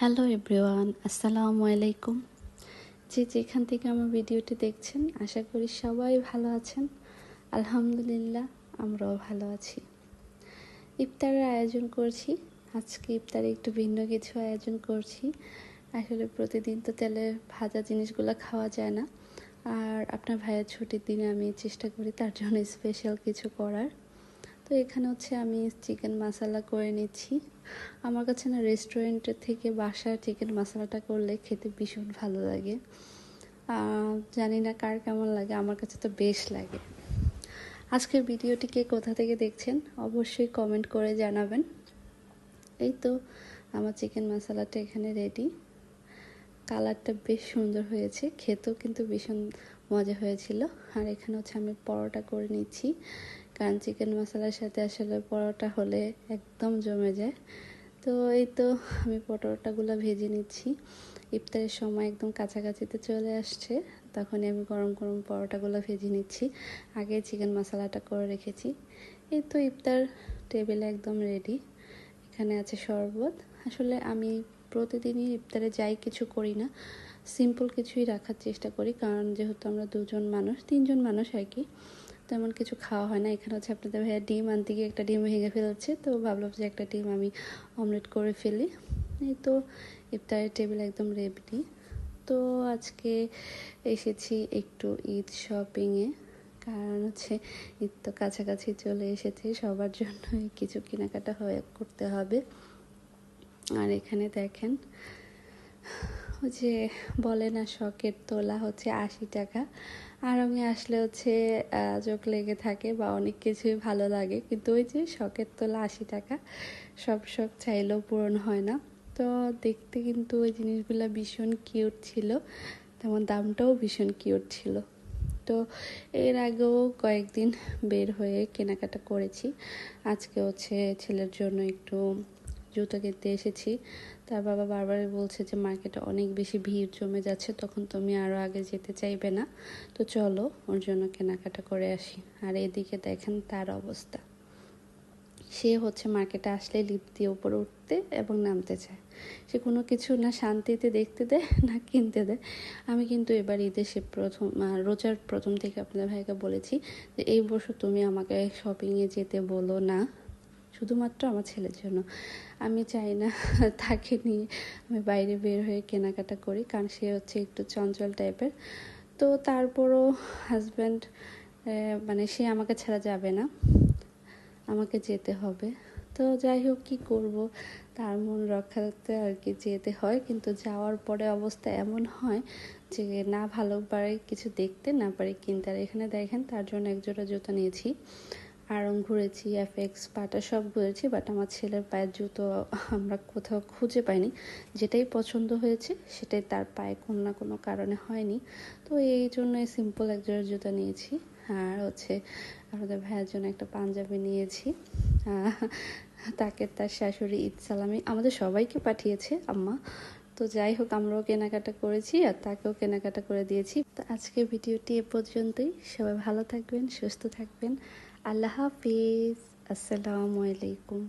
Hello everyone, আসসালামু আলাইকুম। যে যেখান থেকে আমার ভিডিওটি দেখছেন, আশা করি সবাই ভালো আছেন। আলহামদুলিল্লাহ, আমরাও ভালো আছি। ইফতারের আয়োজন করছি। আজকে ইফতারে একটু ভিন্ন কিছু আয়োজন করছি। আসলে প্রতিদিন তো তেলের ভাজা জিনিসগুলো খাওয়া যায় না, আর আপনার ভাইয়ের ছুটির দিনে আমি চেষ্টা করি তার জন্য স্পেশাল কিছু করার। তো এখানে হচ্ছে আমি চিকেন মশলা করে নিচ্ছি। আমার কাছে না রেস্টুরেন্টের থেকে বাসার চিকেন মশলাটা করলে খেতে ভীষণ ভালো লাগে। জানি না কার কেমন লাগে, আমার কাছে তো বেশ লাগে। আজকের ভিডিওটি কে কোথা থেকে দেখছেন অবশ্যই কমেন্ট করে জানাবেন। এই তো আমার চিকেন মশলাটা এখানে রেডি। কালারটা বেশ সুন্দর হয়েছে, খেতেও কিন্তু ভীষণ মজা হয়েছিল। আর এখানে হচ্ছে আমি পরোটা করে নিচ্ছি, কারণ চিকেন মশলার সাথে আসলে পরোটা হলে একদম জমে যায়। তো এই তো আমি পরোটাগুলো ভেজে নিচ্ছি। ইফতারের সময় একদম কাছাকাছিতে চলে আসছে, তখনই আমি গরম গরম পরোটাগুলো ভেজে নিচ্ছি। আগে চিকেন মশলাটা করে রেখেছি। এই তো ইফতার টেবিলে একদম রেডি। এখানে আছে শরবত। আসলে আমি প্রতিদিনই ইফতারে যাই কিছু করি না, সিম্পল কিছুই রাখার চেষ্টা করি, কারণ যেহেতু আমরা তিনজন মানুষ আর কি, তেমন কিছু খাওয়া হয় না। এখানে হচ্ছে আপনাদের ভাইয়া ডিম আনতে গিয়ে একটা ডিম ভেঙে ফেলছে, তো ভাবলাম যে একটা ডিম আমি অমলেট করে ফেলি। এই তো ইফতারের টেবিল একদম রেডি। তো আজকে এসেছি একটু ঈদ শপিংয়ে, কারণ হচ্ছে ঈদ তো কাছাকাছি চলে এসেছে, সবার জন্য কিছু কেনাকাটা করতে হবে। আর এখানে দেখেন, ওই যে বলে না শখের তোলা হচ্ছে 80 টাকা। আর আমি আসলে হচ্ছে চোখ লেগে থাকে বা অনেক কিছুই ভালো লাগে, কিন্তু ওই যে শখের তোলা 80 টাকা, সব শখ চাইলেও পূরণ হয় না। তো দেখতে কিন্তু ওই জিনিসগুলো ভীষণ কিউট ছিল, তেমন দামটাও ভীষণ কিউট ছিল। তো এর আগেও কয়েকদিন বের হয়ে কেনাকাটা করেছি। আজকে হচ্ছে ছেলের জন্য একটু জুতো কিনতে এসেছি। তার বাবা বারবারই বলছে যে মার্কেটে অনেক বেশি ভিড় জমে যাচ্ছে, তখন তুমি আরও আগে যেতে চাইবে না, তো চলো ওর জন্য কেনাকাটা করে আসি। আর এদিকে দেখেন তার অবস্থা, সে হচ্ছে মার্কেটে আসলে লিফট দিয়ে উপরে উঠতে এবং নামতে চায়। সে কোনো কিছু না শান্তিতে দেখতে দেয় না কিনতে দেয়। আমি কিন্তু এবার ঈদের রোজার প্রথম থেকে আপনাদের ভাইকে বলেছি যে এই বছর তুমি আমাকে শপিংয়ে যেতে বলো না, শুধুমাত্র আমার ছেলের জন্য। আমি চাই না তাকে নিয়ে আমি বাইরে বের হয়ে কেনাকাটা করি, কারণ সে হচ্ছে একটু চঞ্চল টাইপের। তো তারপরও হাজব্যান্ড সে আমাকে ছাড়া যাবে না, আমাকে যেতে হবে। তো যাই হোক, কী করব, তার মন রক্ষাতে আর কি যেতে হয়। কিন্তু যাওয়ার পরে অবস্থা এমন হয় যে না ভালো পারে কিছু দেখতে, না পারে কিনতে। আর এখানে দেখেন তার জন্য একজোড়া জুতো নিয়েছি, আড়ং ঘুরেছি, এফএক্স, পাটা সব ঘুরেছি, বাট আমার ছেলের পায়ের জুতো আমরা কোথাও খুঁজে পাইনি। যেটাই পছন্দ হয়েছে সেটাই তার পায়ে কোনো না কোনো কারণে হয়নি। তো এই জন্য সিম্পল একজোড়া জুতো নিয়েছি। আর হচ্ছে আমাদের ভাইয়ের জন্য একটা পাঞ্জাবি নিয়েছি। তাকে তার শাশুড়ি ঈদ সালামি আমাদের সবাইকে পাঠিয়েছে আম্মা। তো যাই হোক, আমরাও কেনাকাটা করেছি আর তাকেও কেনাকাটা করে দিয়েছি। তো আজকের ভিডিওটি এ পর্যন্তই। সবাই ভালো থাকবেন, সুস্থ থাকবেন। আল্লাহ হাফিজ। আসসালামু আলাইকুম।